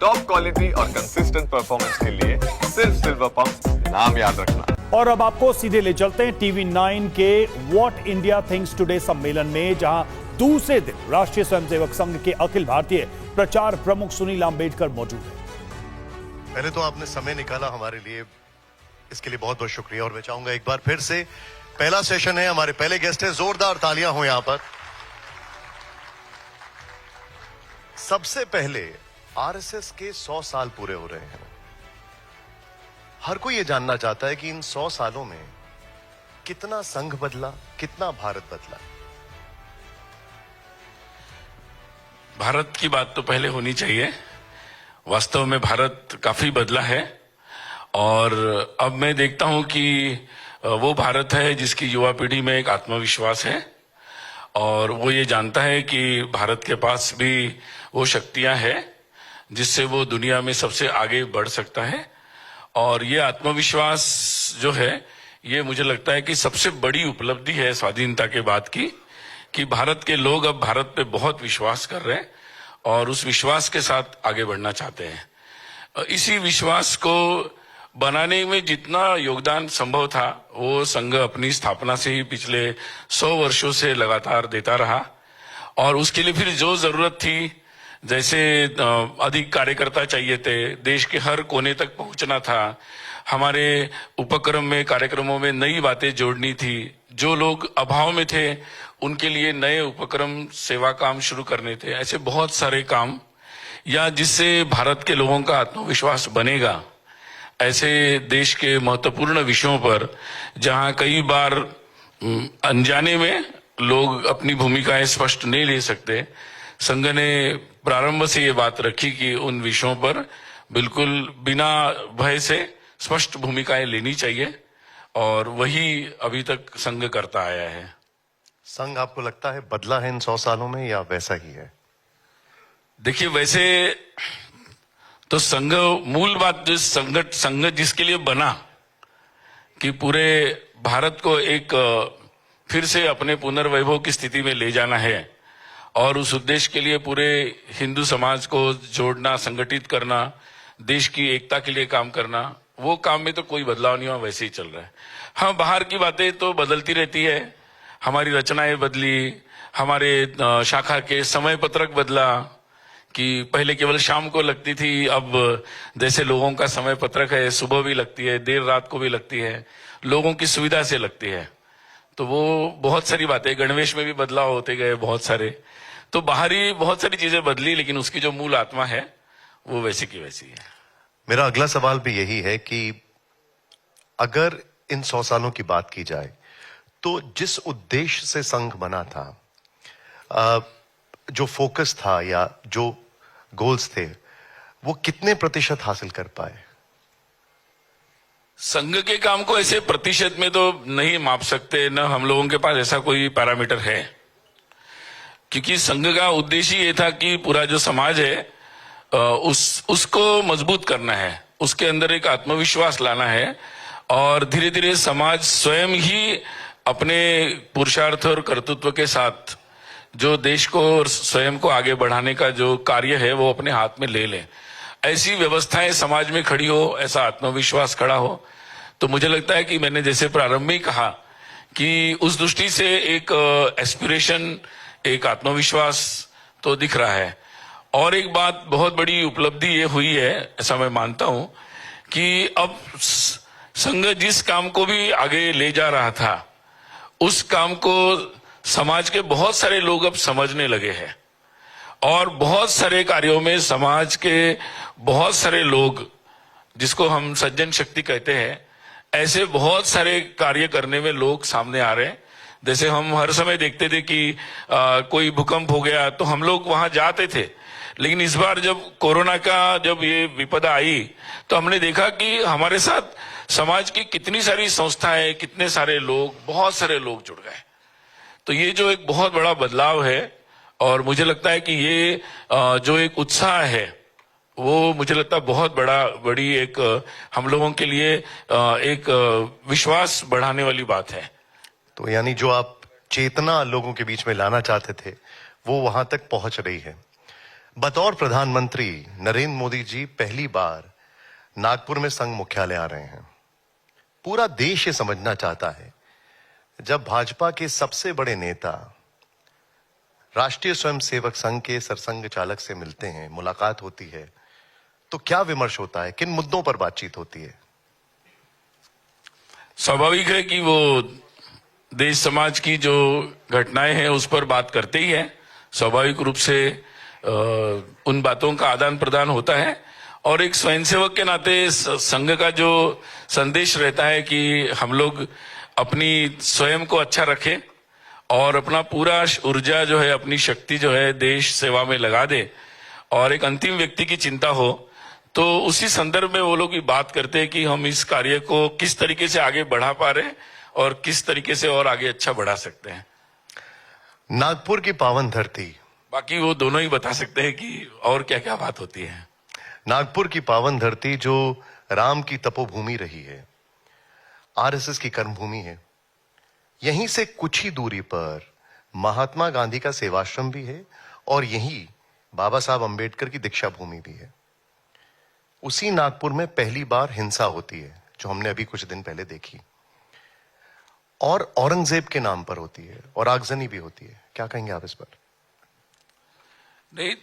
Top quality और consistent performance के लिए सिर्फ सिल्वर पंप नाम याद रखना। और अब आपको सीधे ले चलते हैं टीवी 9 के व्हाट इंडिया थिंक्स टुडे सम्मेलन में, जहां दूसरे दिन राष्ट्रीय स्वयंसेवक संघ के अखिल भारतीय प्रचार प्रमुख सुनील अंबेडकर मौजूद हैं। पहले तो आपने समय निकाला हमारे लिए, इसके लिए बहुत बहुत शुक्रिया। और मैं चाहूंगा एक बार फिर से, पहला सेशन है, हमारे पहले गेस्ट हैं, जोरदार तालियां हो यहां पर। सबसे पहले आरएसएस के 100 साल पूरे हो रहे हैं। हर कोई ये जानना चाहता है कि इन 100 सालों में कितना संघ बदला, कितना भारत बदला। भारत की बात तो पहले होनी चाहिए। वास्तव में भारत काफी बदला है और अब मैं देखता हूं कि वो भारत है जिसकी युवा पीढ़ी में एक आत्मविश्वास है और वो ये जानता है कि भारत के पास भी वो शक्तियां हैं जिससे वो दुनिया में सबसे आगे बढ़ सकता है। और ये आत्मविश्वास जो है, ये मुझे लगता है कि सबसे बड़ी उपलब्धि है स्वाधीनता के बाद की, कि भारत के लोग अब भारत पे बहुत विश्वास कर रहे हैं और उस विश्वास के साथ आगे बढ़ना चाहते हैं। इसी विश्वास को बनाने में जितना योगदान संभव था वो संघ अपनी स्थापना से ही पिछले 100 वर्षों से लगातार देता रहा। और उसके लिए फिर जो जरूरत थी, जैसे अधिक कार्यकर्ता चाहिए थे, देश के हर कोने तक पहुंचना था, हमारे उपक्रम में, कार्यक्रमों में नई बातें जोड़नी थी, जो लोग अभाव में थे उनके लिए नए उपक्रम, सेवा काम शुरू करने थे, ऐसे बहुत सारे काम, या जिससे भारत के लोगों का आत्मविश्वास बनेगा, ऐसे देश के महत्वपूर्ण विषयों पर जहां कई बार अनजाने में लोग अपनी भूमिकाएं स्पष्ट नहीं ले सकते, संघ ने प्रारंभ से ये बात रखी कि उन विषयों पर बिल्कुल बिना भय से स्पष्ट भूमिकाएं लेनी चाहिए और वही अभी तक संघ करता आया है। संघ आपको लगता है बदला है इन 100 सालों में या वैसा ही है? देखिए, वैसे तो संघ, मूल बात जो संघ जिसके लिए बना कि पूरे भारत को एक फिर से अपने पुनर्वैभव की स्थिति में ले जाना है और उस उद्देश्य के लिए पूरे हिंदू समाज को जोड़ना, संगठित करना, देश की एकता के लिए काम करना, वो काम में तो कोई बदलाव नहीं हुआ, वैसे ही चल रहा है। हाँ, बाहर की बातें तो बदलती रहती है, हमारी रचनाएं बदली, हमारे शाखा के समय पत्रक बदला कि पहले केवल शाम को लगती थी, अब जैसे लोगों का समय पत्रक है, सुबह भी लगती है, देर रात को भी लगती है, लोगों की सुविधा से लगती है। तो वो बहुत सारी बातें, गणवेश में भी बदलाव होते गए बहुत सारे। तो बाहरी बहुत सारी चीजें बदली, लेकिन उसकी जो मूल आत्मा है वो वैसी की वैसी है। मेरा अगला सवाल भी यही है कि अगर इन 100 सालों की बात की जाए तो जिस उद्देश्य से संघ बना था, जो फोकस था या जो गोल्स थे, वो कितने प्रतिशत हासिल कर पाए? संघ के काम को ऐसे प्रतिशत में तो नहीं माप सकते, न हम लोगों के पास ऐसा कोई पैरामीटर है, क्योंकि संघ का उद्देश्य ये था कि पूरा जो समाज है उसको मजबूत करना है, उसके अंदर एक आत्मविश्वास लाना है और धीरे धीरे समाज स्वयं ही अपने पुरुषार्थ और कर्तृत्व के साथ जो देश को और स्वयं को आगे बढ़ाने का जो कार्य है वो अपने हाथ में ले ले। ऐसी व्यवस्थाएं समाज में खड़ी हो, ऐसा आत्मविश्वास खड़ा हो, तो मुझे लगता है कि मैंने जैसे प्रारंभ में कहा कि उस दृष्टि से एक एस्पिरेशन, एक आत्मविश्वास तो दिख रहा है। और एक बात बहुत बड़ी उपलब्धि ये हुई है, ऐसा मैं मानता हूं, कि अब संघ जिस काम को भी आगे ले जा रहा था उस काम को समाज के बहुत सारे लोग अब समझने लगे हैं और बहुत सारे कार्यों में समाज के बहुत सारे लोग, जिसको हम सज्जन शक्ति कहते हैं, ऐसे बहुत सारे कार्य करने में लोग सामने आ रहे हैं। जैसे हम हर समय देखते थे कि कोई भूकंप हो गया तो हम लोग वहां जाते थे, लेकिन इस बार जब कोरोना का जब ये विपदा आई तो हमने देखा कि हमारे साथ समाज की कितनी सारी संस्थाएं, कितने सारे लोग, बहुत सारे लोग जुड़ गए। तो ये जो एक बहुत बड़ा बदलाव है और मुझे लगता है कि ये जो एक उत्साह है वो मुझे लगता है बहुत बड़ी एक हम लोगों के लिए एक विश्वास बढ़ाने वाली बात है। तो यानी जो आप चेतना लोगों के बीच में लाना चाहते थे वो वहां तक पहुंच रही है। बतौर प्रधानमंत्री नरेंद्र मोदी जी पहली बार नागपुर में संघ मुख्यालय आ रहे हैं। पूरा देश ये समझना चाहता है, जब भाजपा के सबसे बड़े नेता राष्ट्रीय स्वयंसेवक संघ के सरसंघ चालक से मिलते हैं, मुलाकात होती है, तो क्या विमर्श होता है, किन मुद्दों पर बातचीत होती है? स्वाभाविक है कि वो देश समाज की जो घटनाएं हैं उस पर बात करते ही हैं। स्वाभाविक रूप से उन बातों का आदान प्रदान होता है और एक स्वयंसेवक के नाते संघ का जो संदेश रहता है कि हम लोग अपनी स्वयं को अच्छा रखें और अपना पूरा ऊर्जा जो है, अपनी शक्ति जो है देश सेवा में लगा दे और एक अंतिम व्यक्ति की चिंता हो, तो उसी संदर्भ में वो लोग भी बात करते हैं कि हम इस कार्य को किस तरीके से आगे बढ़ा पा रहे हैं और किस तरीके से और आगे अच्छा बढ़ा सकते हैं। नागपुर की पावन धरती, बाकी वो दोनों ही बता सकते हैं कि और क्या क्या बात होती है। नागपुर की पावन धरती जो राम की तपोभूमि रही है, आरएसएस की कर्मभूमि है, यहीं से कुछ ही दूरी पर महात्मा गांधी का सेवाश्रम भी है और यही बाबा साहब अंबेडकर की दीक्षा भूमि भी है। उसी नागपुर में पहली बार हिंसा होती है, जो हमने अभी कुछ दिन पहले देखी, और औरंगजेब के नाम पर होती है और आगजनी भी होती है। क्या कहेंगे आप इस पर? नहीं,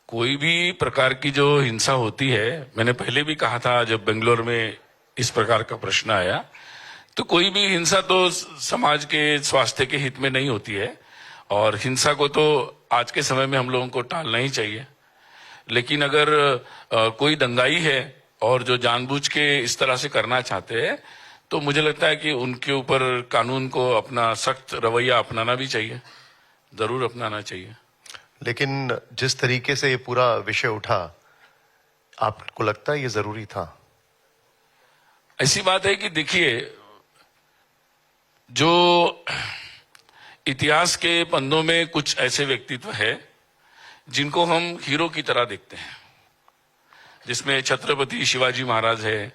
कोई भी प्रकार की जो हिंसा होती है, मैंने पहले भी कहा था जब बेंगलोर में इस प्रकार का प्रश्न आया, तो कोई भी हिंसा तो समाज के स्वास्थ्य के हित में नहीं होती है और हिंसा को तो आज के समय में हम लोगों को टालना ही चाहिए। लेकिन अगर कोई दंगाई है और जो जानबूझ के इस तरह से करना चाहते हैं, तो मुझे लगता है कि उनके ऊपर कानून को अपना सख्त रवैया अपनाना भी चाहिए, जरूर अपनाना चाहिए। लेकिन जिस तरीके से ये पूरा विषय उठा, आपको लगता है ये जरूरी था? ऐसी बात है कि देखिए, जो इतिहास के पन्नों में कुछ ऐसे व्यक्तित्व है जिनको हम हीरो की तरह देखते हैं, जिसमें छत्रपति शिवाजी महाराज है,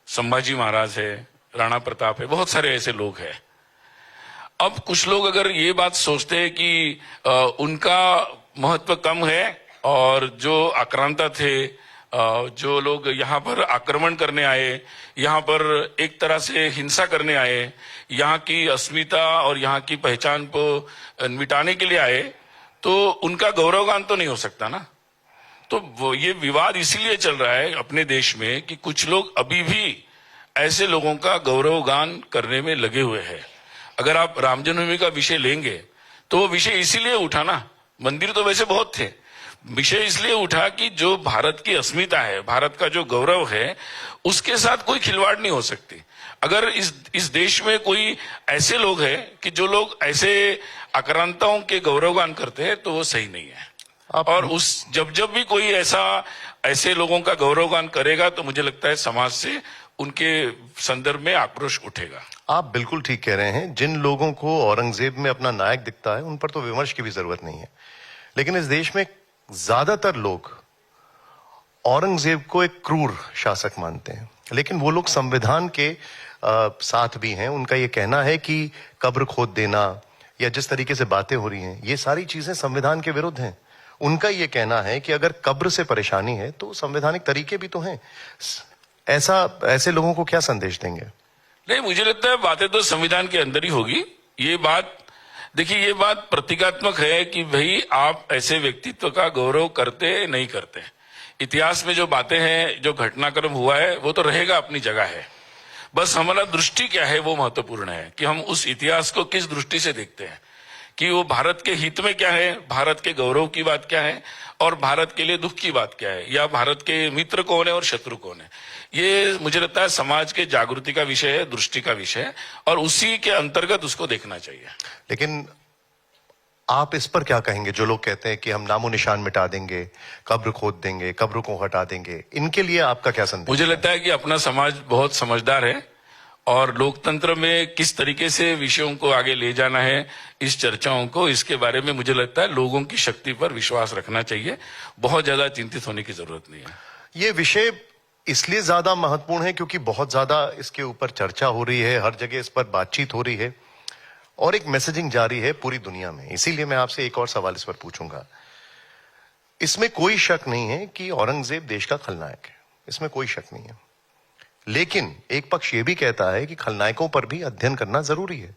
संभाजी महाराज है, राणा प्रताप है, बहुत सारे ऐसे लोग हैं। अब कुछ लोग अगर ये बात सोचते हैं कि उनका महत्व कम है और जो आक्रांता थे, जो लोग यहाँ पर आक्रमण करने आए, यहाँ पर एक तरह से हिंसा करने आए, यहाँ की अस्मिता और यहाँ की पहचान को मिटाने के लिए आए, तो उनका गौरवगान तो नहीं हो सकता ना। तो ये विवाद इसीलिए चल रहा है अपने देश में कि कुछ लोग अभी भी ऐसे लोगों का गौरवगान करने में लगे हुए हैं। अगर आप राम जन्मभूमि का विषय लेंगे तो वो विषय इसीलिए उठा ना, मंदिर तो वैसे बहुत थे, विषय इसलिए उठा कि जो भारत की अस्मिता है, भारत का जो गौरव है, उसके साथ कोई खिलवाड़ नहीं हो सकती। अगर इस देश में कोई ऐसे लोग हैं कि जो लोग ऐसे आक्रांताओं के गौरवगान करते हैं, तो वो सही नहीं है। और जब भी कोई ऐसे लोगों का गौरवगान करेगा, तो मुझे लगता है समाज से उनके संदर्भ में आक्रोश उठेगा। आप बिल्कुल ठीक कह रहे हैं। जिन लोगों को औरंगजेब में अपना नायक दिखता है, उन पर तो विमर्श की भी जरूरत नहीं है। लेकिन इस देश में ज्यादातर लोग औरंगजेब को एक क्रूर शासक मानते हैं, लेकिन वो लोग संविधान के साथ भी हैं। उनका ये कहना है कि कब्र खोद देना या जिस तरीके से बातें हो रही हैं, ये सारी चीजें संविधान के विरुद्ध हैं। उनका ये कहना है कि अगर कब्र से परेशानी है तो संवैधानिक तरीके भी तो हैं। ऐसे लोगों को क्या संदेश देंगे? नहीं, मुझे लगता है बातें तो संविधान के अंदर ही होगी। ये बात देखिए, ये बात प्रतीकात्मक है कि भाई आप ऐसे व्यक्तित्व का गौरव करते नहीं करते। इतिहास में जो बातें हैं, जो घटनाक्रम हुआ है, वो तो रहेगा, अपनी जगह है। बस हमारा दृष्टि क्या है वो महत्वपूर्ण है कि हम उस इतिहास को किस दृष्टि से देखते हैं, कि वो भारत के हित में क्या है, भारत के गौरव की बात क्या है और भारत के लिए दुख की बात क्या है, या भारत के मित्र कौन है और शत्रु कौन है। ये मुझे लगता है समाज के जागृति का विषय है, दृष्टि का विषय है, और उसी के अंतर्गत उसको देखना चाहिए। लेकिन आप इस पर क्या कहेंगे, जो लोग कहते हैं कि हम नामो निशान मिटा देंगे, कब्र खोद देंगे, कब्र को हटा देंगे, इनके लिए आपका क्या संदेश? मुझे लगता है कि अपना समाज बहुत समझदार है और लोकतंत्र में किस तरीके से विषयों को आगे ले जाना है, इस चर्चाओं को, इसके बारे में मुझे लगता है लोगों की शक्ति पर विश्वास रखना चाहिए। बहुत ज्यादा चिंतित होने की जरूरत नहीं है। ये विषय इसलिए ज्यादा महत्वपूर्ण है क्योंकि बहुत ज्यादा इसके ऊपर चर्चा हो रही है, हर जगह इस पर बातचीत हो रही है और एक मैसेजिंग जारी है पूरी दुनिया में। इसीलिए मैं आपसे एक और सवाल इस पर पूछूंगा। इसमें कोई शक नहीं है कि औरंगजेब देश का खलनायक है, इसमें कोई शक नहीं है। लेकिन एक पक्ष यह भी कहता है कि खलनायकों पर भी अध्ययन करना जरूरी है,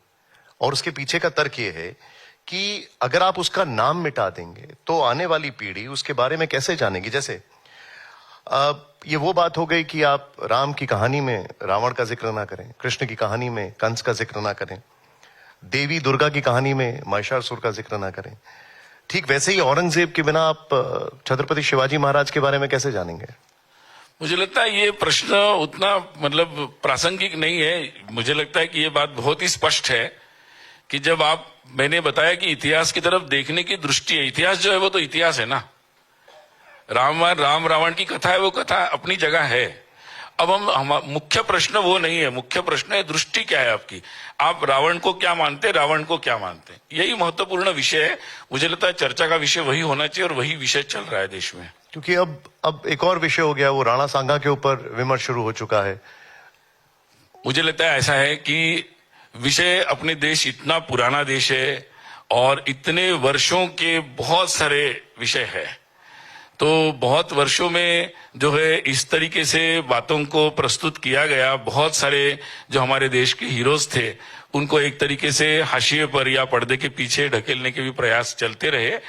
और उसके पीछे का तर्क यह है कि अगर आप उसका नाम मिटा देंगे तो आने वाली पीढ़ी उसके बारे में कैसे जानेगी। जैसे ये वो बात हो गई कि आप राम की कहानी में रावण का जिक्र ना करें, कृष्ण की कहानी में कंस का जिक्र ना करें, देवी दुर्गा की कहानी में महिषासुर का जिक्र ना करें। ठीक वैसे ही औरंगजेब के बिना आप छत्रपति शिवाजी महाराज के बारे में कैसे जानेंगे? मुझे लगता है ये प्रश्न उतना मतलब प्रासंगिक नहीं है। मुझे लगता है कि ये बात बहुत ही स्पष्ट है कि जब मैंने बताया कि इतिहास की तरफ देखने की दृष्टि है, इतिहास जो है वो तो इतिहास है ना। राम रावण की कथा है, वो कथा अपनी जगह है। अब हम मुख्य प्रश्न वो नहीं है, मुख्य प्रश्न है दृष्टि क्या है आपकी। आप रावण को क्या मानते, रावण को क्या मानते, यही महत्वपूर्ण विषय है। मुझे लगता है चर्चा का विषय वही होना चाहिए और वही विषय चल रहा है देश में। क्योंकि अब एक और विषय हो गया, वो राणा सांगा के ऊपर विमर्श शुरू हो चुका है। मुझे लगता है ऐसा है कि विषय अपने देश इतना पुराना देश है और इतने वर्षों के बहुत सारे विषय है, तो बहुत वर्षों में जो है इस तरीके से बातों को प्रस्तुत किया गया। बहुत सारे जो हमारे देश के हीरोज थे उनको एक तरीके से हाशिए पर या पर्दे के पीछे ढकेलने के भी प्रयास चलते रहे,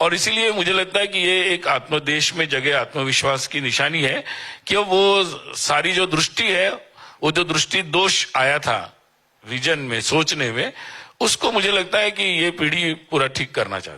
और इसीलिए मुझे लगता है कि ये एक आत्मदेश में जगे आत्मविश्वास की निशानी है कि वो सारी जो दृष्टि है, वो जो दृष्टि दोष आया था विजन में, सोचने में, उसको मुझे लगता है कि ये पीढ़ी पूरा ठीक करना चाहती है।